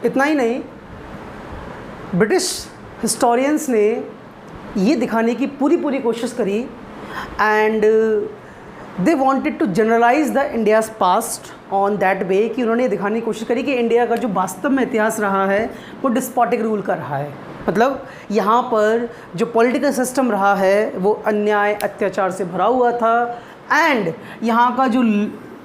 इतना ही नहीं, British historians ने ये दिखाने की पूरी कोशिश करी and they wanted to generalise the India's past on that way कि उन्होंने दिखाने की कोशिश करी कि इंडिया का जो वास्तव में इतिहास रहा है वो डिस्पोटिक रूल का रहा है। मतलब यहाँ पर जो पॉलिटिकल सिस्टम रहा है वो अन्याय अत्याचार से भरा हुआ था एंड यहाँ का जो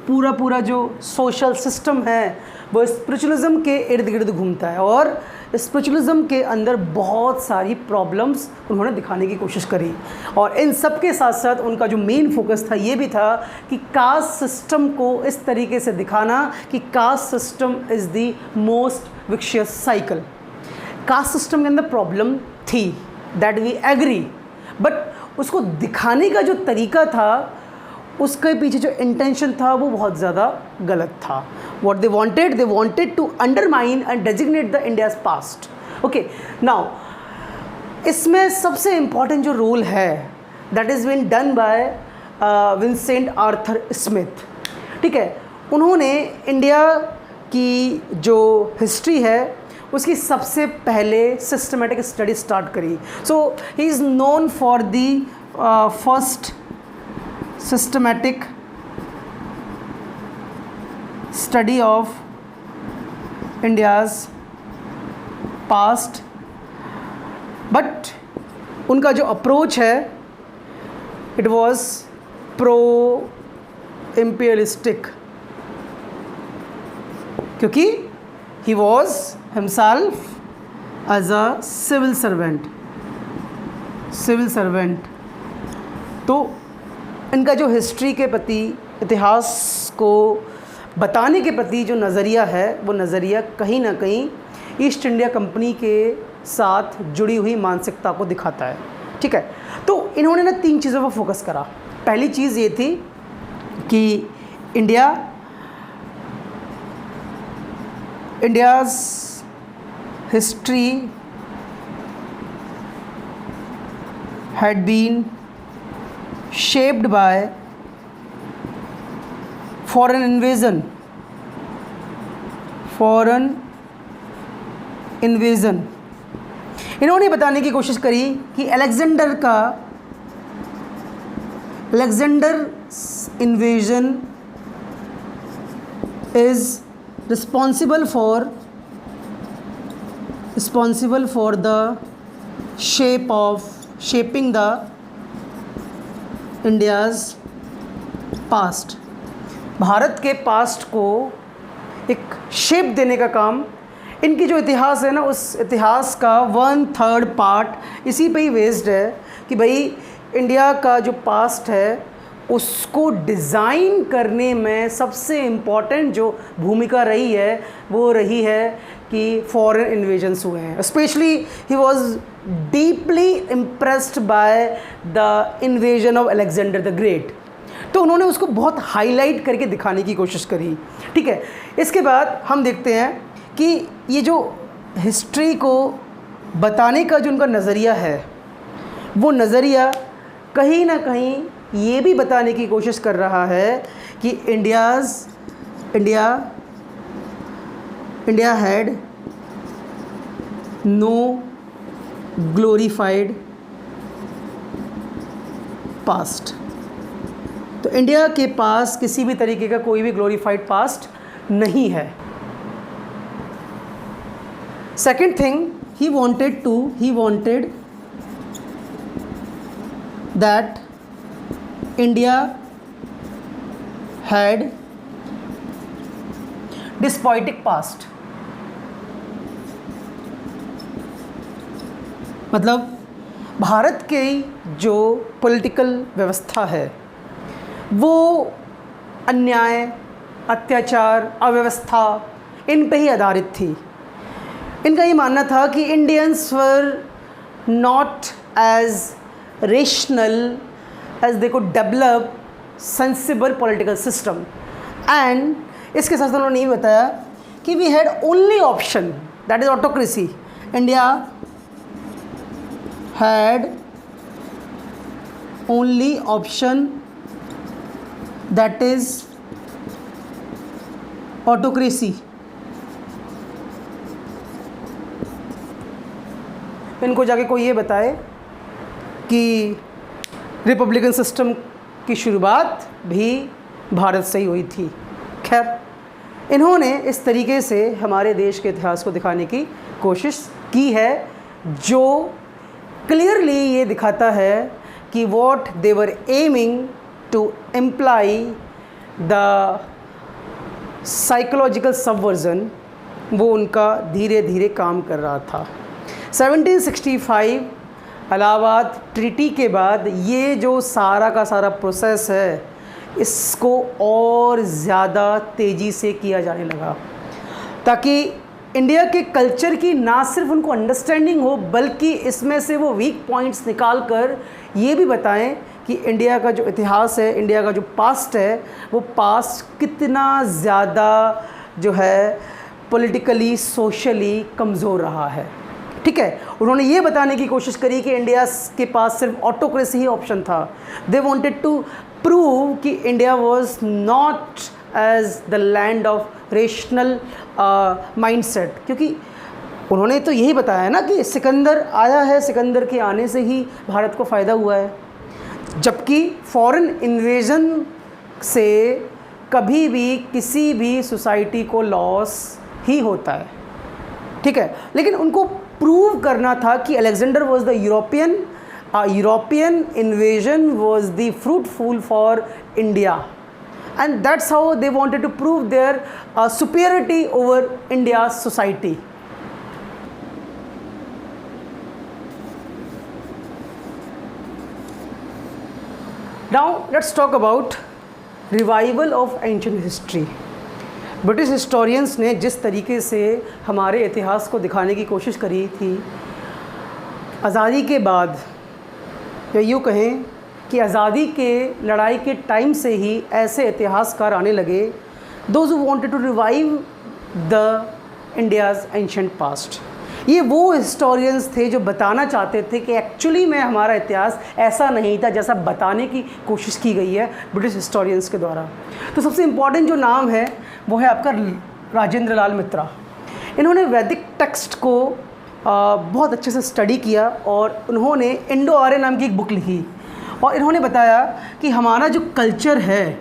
पूरा जो सोशल सिस्टम है वो स्पिरिचुअलिज्म के इर्द गिर्द घूमता है और स्पिरिचुअलिज्म के अंदर बहुत सारी प्रॉब्लम्स उन्होंने दिखाने की कोशिश करी। और इन सब के साथ साथ उनका जो मेन फोकस था ये भी था कि कास्ट सिस्टम को इस तरीके से दिखाना कि caste system is the most vicious cycle. Caste system के अंदर प्रॉब्लम थी, दैट वी एग्री, बट उसको दिखाने का जो तरीका था उसके पीछे जो इंटेंशन था वो बहुत ज़्यादा गलत था। What they wanted to undermine and designate the India's past. Okay, now इसमें सबसे इम्पॉर्टेंट जो रोल है that is been done by Vincent Arthur Smith. ठीक है, उन्होंने इंडिया की जो हिस्ट्री है उसकी सबसे पहले सिस्टमेटिक स्टडी स्टार्ट करी। So he is known for the first systematic study of India's past, but उनका जो अप्रोच है it was pro imperialistic, क्योंकि he was himself as a civil servant। तो इनका जो हिस्ट्री के प्रति, इतिहास को बताने के प्रति जो नज़रिया है वो नज़रिया कहीं ना कहीं ईस्ट इंडिया कंपनी के साथ जुड़ी हुई मानसिकता को दिखाता है। ठीक है, तो इन्होंने ना 3 चीज़ों पर फोकस करा। पहली चीज़ ये थी कि India's history had been shaped by foreign invasion। इन्होंने बताने की कोशिश करी कि Alexander invasion is responsible for the shaping the India's past. Bharat के पास्ट को एक शेप देने का काम, इनकी जो इतिहास है ना उस इतिहास का 1/3 पार्ट इसी पे ही बेस्ड है कि भाई इंडिया का जो पास्ट है उसको डिज़ाइन करने में सबसे इम्पॉर्टेंट जो भूमिका रही है वो रही है कि फॉरेन इन्वेजन्स हुए हैं। Specially he was deeply impressed by the invasion of Alexander the great. तो उन्होंने उसको बहुत हाईलाइट करके दिखाने की कोशिश करी। ठीक है, इसके बाद हम देखते हैं कि ये जो हिस्ट्री को बताने का जो उनका नज़रिया है वो नज़रिया कहीं ना कहीं ये भी बताने की कोशिश कर रहा है कि India had no glorified past. तो इंडिया के पास किसी भी तरीके का कोई भी ग्लोरीफाइड पास्ट नहीं है। Second thing he wanted that India had despotic past। मतलब भारत की जो पॉलिटिकल व्यवस्था है वो अन्याय, अत्याचार, अव्यवस्था इन पे ही आधारित थी। इनका ये मानना था कि Indians were not as rational as they could develop sensible political system. And इसके साथ उन्होंने ये बताया कि we had only option that is autocracy. India had only option that is autocracy. इनको जाके कोई ये बताए कि रिपब्लिकन सिस्टम की शुरुआत भी भारत से ही हुई थी। खैर, इन्होंने इस तरीके से हमारे देश के इतिहास को दिखाने की कोशिश की है, जो क्लियरली ये दिखाता है कि what they were aiming to imply the psychological subversion, वो उनका धीरे धीरे काम कर रहा था। 1765 इलाहाबाद ट्रीटी के बाद ये जो सारा का सारा प्रोसेस है, इसको और ज़्यादा तेज़ी से किया जाने लगा, ताकि इंडिया के कल्चर की ना सिर्फ उनको अंडरस्टैंडिंग हो, बल्कि इसमें से वो वीक पॉइंट्स निकाल कर ये भी बताएं कि इंडिया का जो इतिहास है, इंडिया का जो पास्ट है, वो पास्ट कितना ज़्यादा जो है पॉलिटिकली सोशली कमज़ोर रहा है। ठीक है, उन्होंने ये बताने की कोशिश करी कि इंडिया के पास सिर्फ ऑटोक्रेसी ही ऑप्शन था। दे वांटेड टू प्रूव कि India was not as the land of rational mindset, क्योंकि उन्होंने तो यही बताया ना कि सिकंदर आया है, सिकंदर के आने से ही भारत को फ़ायदा हुआ है, जबकि फॉरेन इन्वेजन से कभी भी किसी भी सोसाइटी को लॉस ही होता है। ठीक है, लेकिन उनको प्रूव करना था कि Alexander was the European invasion was the fruitful for India, and that's how they wanted to prove their superiority over India society. Now let's talk about revival of ancient history. British historians ने जिस तरीके से हमारे इतिहास को दिखाने की कोशिश करी थी, आज़ादी के बाद, या यूँ कहें कि आज़ादी के लड़ाई के टाइम से ही ऐसे इतिहासकार आने लगे, those who wanted to revive the India's ancient past. ये वो हिस्टोरियंस थे जो बताना चाहते थे कि एक्चुअली में हमारा इतिहास ऐसा नहीं था जैसा बताने की कोशिश की गई है ब्रिटिश हिस्टोरियंस के द्वारा। तो सबसे इम्पॉर्टेंट जो नाम है वो है आपका राजेंद्र लाल मित्रा। इन्होंने वैदिक टेक्स्ट को बहुत अच्छे से स्टडी किया और उन्होंने इंडो आर्य नाम की एक बुक लिखी, और इन्होंने बताया कि हमारा जो कल्चर है,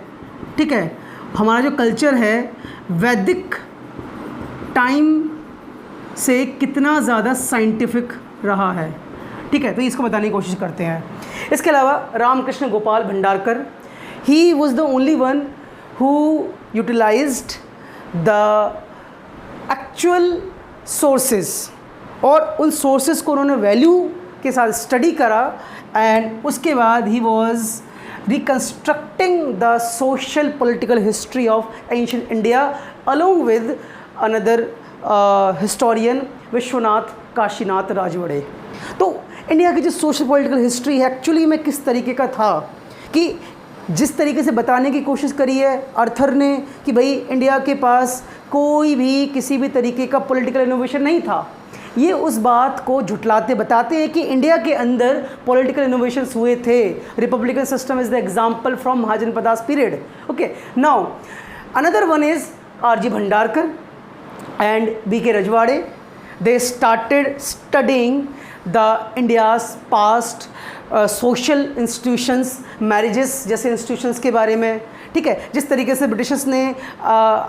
ठीक है, हमारा जो कल्चर है वैदिक टाइम से कितना ज़्यादा साइंटिफिक रहा है। ठीक है, तो इसको बताने की कोशिश करते हैं। इसके अलावा Ramakrishna Gopal Bhandarkar, he was the only one who utilised the actual sources, और उन सोर्सेज को उन्होंने वैल्यू के साथ स्टडी करा, एंड उसके बाद he was reconstructing the social political history of ancient India along with another historian Vishwanath Kashinath Rajwade. तो इंडिया की जो सोशल पॉलिटिकल हिस्ट्री है एक्चुअली में किस तरीके का था, कि जिस तरीके से बताने की कोशिश करी है आर्थर ने कि भाई इंडिया के पास कोई भी किसी भी तरीके का पॉलिटिकल इनोवेशन नहीं था, ये उस बात को झुटलाते बताते हैं कि इंडिया के अंदर पॉलिटिकल इनोवेशंस हुए थे। Republican system is the example from mahajanapadas period. Okay, now another one is RG. Bhandarkar and B.K. Rajwade. They started studying the India's past social institutions, marriages जैसे institutions के बारे में। ठीक है, जिस तरीके से ब्रिटिशर्स ने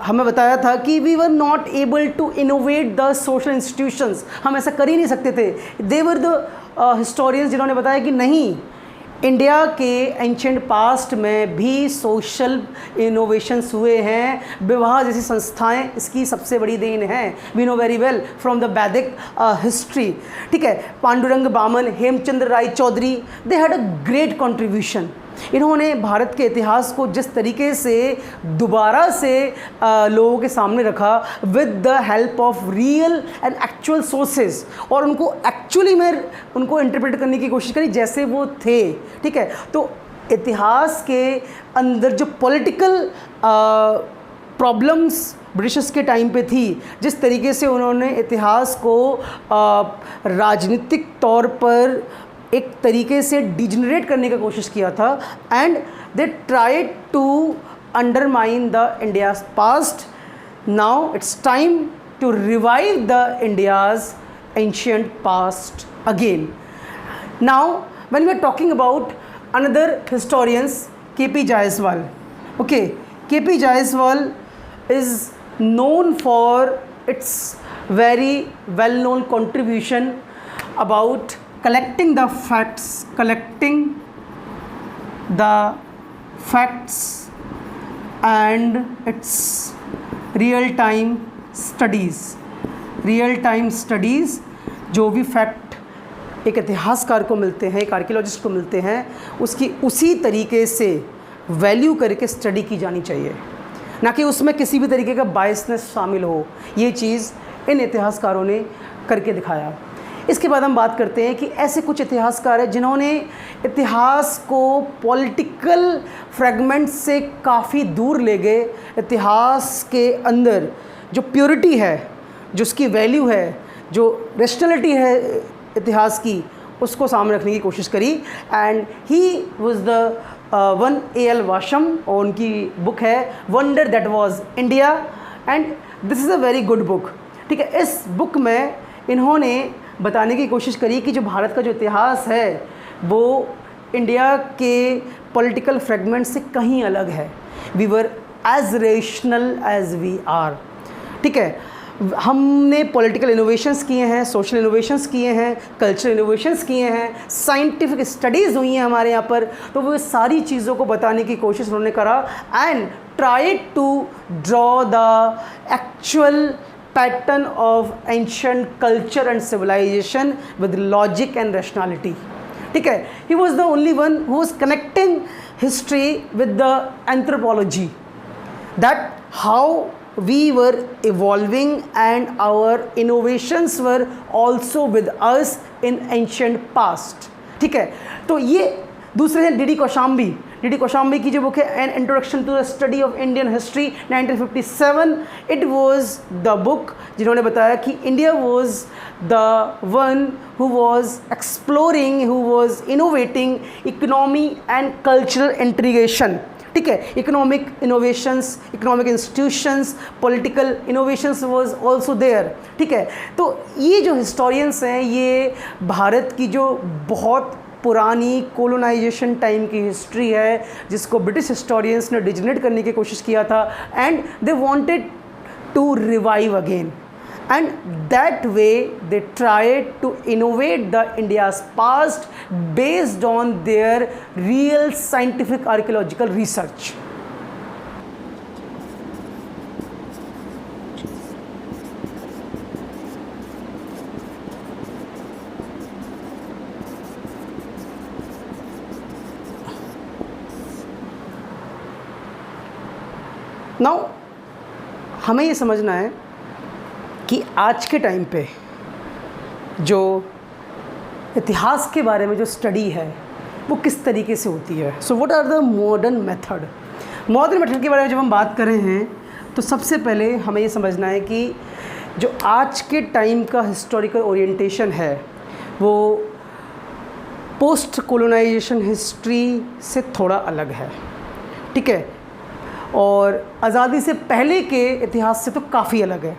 हमें बताया था कि we were not able to innovate the social institutions, हम ऐसा कर ही नहीं सकते थे। दे वर द हिस्टोरियंस जिन्होंने बताया कि नहीं, इंडिया के एंशिएंट पास्ट में भी सोशल इनोवेशंस हुए हैं। विवाह जैसी संस्थाएं इसकी सबसे बड़ी देन है। We know very well from the Vedic history. ठीक है, Pandurang Baman, Hemchandra Ray Chaudhuri, they had a great contribution. इन्होंने भारत के इतिहास को जिस तरीके से दोबारा से लोगों के सामने रखा with the help of real and actual sources, और उनको एक्चुअली में उनको इंटरप्रेट करने की कोशिश करी जैसे वो थे। ठीक है, तो इतिहास के अंदर जो पॉलिटिकल प्रॉब्लम्स ब्रिटिशर्स के टाइम पे थी, जिस तरीके से उन्होंने इतिहास को राजनीतिक तौर पर एक तरीके से डिजनरेट करने का कोशिश किया था, and they tried to undermine the India's past. Now it's time to revive the India's ancient past again. Now, when we are talking about another historians, K.P. Jayaswal. Okay, K.P. Jayaswal is known for its very well-known contribution about collecting the facts and its real-time studies. जो भी fact एक इतिहासकार को मिलते हैं, एक archaeologist को मिलते हैं, उसकी उसी तरीके से वैल्यू करके स्टडी की जानी चाहिए, ना कि उसमें किसी भी तरीके का बायसनेस शामिल हो। ये चीज़ इन इतिहासकारों ने करके दिखाया। इसके बाद हम बात करते हैं कि ऐसे कुछ इतिहासकार हैं जिन्होंने इतिहास को पॉलिटिकल फ्रैगमेंट से काफ़ी दूर ले गए, इतिहास के अंदर जो प्योरिटी है, जो उसकी वैल्यू है, जो रेशनलिटी है इतिहास की, उसको सामने रखने की कोशिश करी। And he was the one A.L. वाशम, और उनकी बुक है wonder that was India, and this is a very good book. ठीक है, इस बुक में इन्होंने बताने की कोशिश करी कि जो भारत का जो इतिहास है वो इंडिया के पॉलिटिकल फ्रेगमेंट से कहीं अलग है। We were as rational as we are. ठीक है, हमने पॉलिटिकल इनोवेशंस किए हैं, सोशल इनोवेशंस किए हैं, कल्चरल इनोवेशंस किए हैं, साइंटिफिक स्टडीज़ हुई हैं हमारे यहाँ पर, तो वो सारी चीज़ों को बताने की कोशिश उन्होंने करा and tried to draw the actual pattern of ancient culture and civilisation with logic and rationality. ठीक है, he was the only one who was connecting history with the anthropology, that how we were evolving and our innovations were also with us in ancient past. ठीक है, तो ये दूसरे हैं D Kaushambi की जो बुक है an introduction to the study of Indian history 1957। It was the book जिन्होंने बताया कि India was the one who was exploring, who was innovating economy and cultural integration. ठीक है, economic innovations, economic institutions, political innovations was also there. ठीक है, तो ये जो हिस्टोरियंस हैं, ये भारत की जो बहुत पुरानी कोलोनाइजेशन टाइम की हिस्ट्री है, जिसको ब्रिटिश हिस्टोरियंस ने डिजनरेट करने की कोशिश किया था, and they wanted to revive again, and that way they tried to innovate the India's past based on their real scientific archaeological research. Now हमें ये समझना है कि आज के टाइम पे जो इतिहास के बारे में जो स्टडी है वो किस तरीके से होती है। So what are the modern method के बारे में जब हम बात कर रहे हैं, तो सबसे पहले हमें ये समझना है कि जो आज के टाइम का हिस्टोरिकल ओरिएंटेशन है वो पोस्ट कोलोनाइजेशन हिस्ट्री से थोड़ा अलग है। ठीक है, और आज़ादी से पहले के इतिहास से तो काफ़ी अलग है।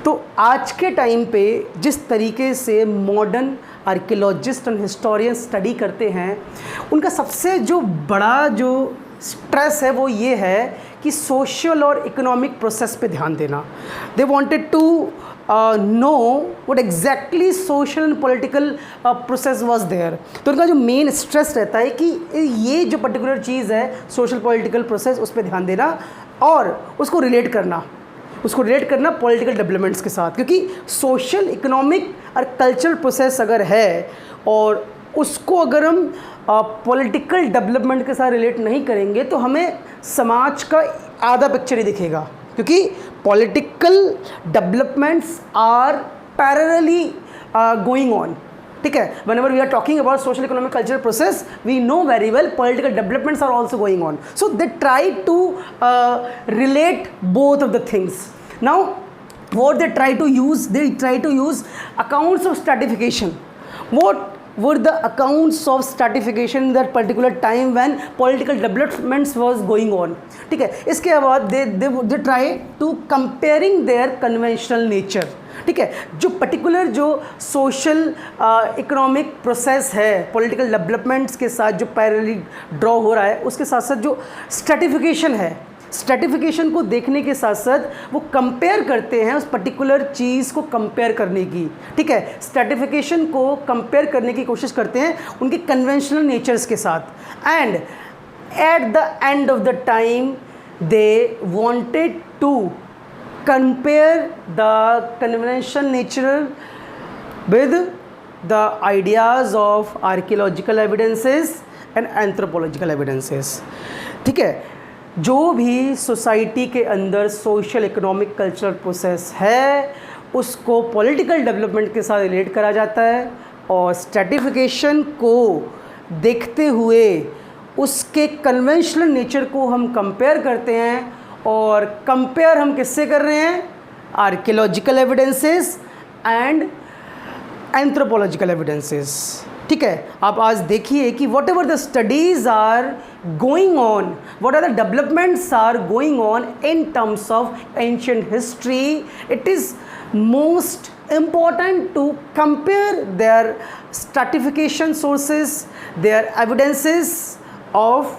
तो आज के टाइम पे जिस तरीके से modern archaeologist and historian study करते हैं, उनका सबसे जो बड़ा जो स्ट्रेस है वो ये है कि सोशल और इकोनॉमिक प्रोसेस पे ध्यान देना। They wanted to know what exactly social and political process was there. तो उनका जो मेन स्ट्रेस रहता है कि ये जो पर्टिकुलर चीज़ है सोशल पॉलिटिकल प्रोसेस, उस पर ध्यान देना और उसको रिलेट करना पॉलिटिकल डेवलपमेंट्स के साथ, क्योंकि सोशल, इकोनॉमिक और कल्चरल प्रोसेस अगर है और उसको अगर हम पॉलिटिकल डेवलपमेंट के साथ रिलेट नहीं करेंगे तो हमें समाज का आधा पिक्चर ही दिखेगा, क्योंकि political developments are parallelly going on. ठीक है, whenever we are talking about social, economic, cultural process, we know very well political developments are also going on. So they try to relate both of the things. Now, what they try to use accounts of stratification. What were the accounts of stratification in that particular time when political developments was going on? ठीक है, इसके बाद they try to comparing their conventional nature. ठीक है। जो particular जो social economic process है political developments के साथ जो पैरेलली ड्रॉ हो रहा है, उसके साथ साथ जो स्ट्रेटिफिकेशन है, स्ट्रेटिफिकेशन को देखने के साथ साथ वो कंपेयर करते हैं उस पर्टिकुलर चीज़ को कंपेयर करने की, ठीक है। स्ट्रेटिफिकेशन को कंपेयर करने की कोशिश करते हैं उनके कन्वेंशनल नेचर्स के साथ, and at the end of the time they wanted to compare the conventional nature with the ideas of archaeological evidences and anthropological evidences, ठीक है। जो भी सोसाइटी के अंदर सोशल इकोनॉमिक कल्चरल प्रोसेस है उसको पॉलिटिकल डेवलपमेंट के साथ रिलेट करा जाता है, और स्ट्रेटिफिकेशन को देखते हुए उसके कन्वेंशनल नेचर को हम कंपेयर करते हैं, और कंपेयर हम किससे कर रहे हैं? Archaeological evidences and anthropological evidences, ठीक है। आप आज देखिए कि whatever the studies are going on, what are the developments are going on in terms of ancient history, it is most important to compare their stratification sources, their evidences of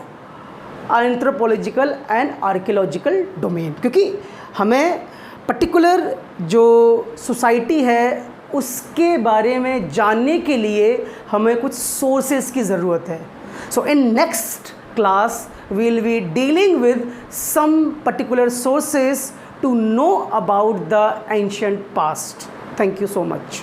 anthropological and archaeological domain, क्योंकि हमें particular जो society है उसके बारे में जानने के लिए हमें कुछ सोर्सेज की ज़रूरत है। So in next class we will be dealing with some particular sources to know about the ancient past. Thank you so much.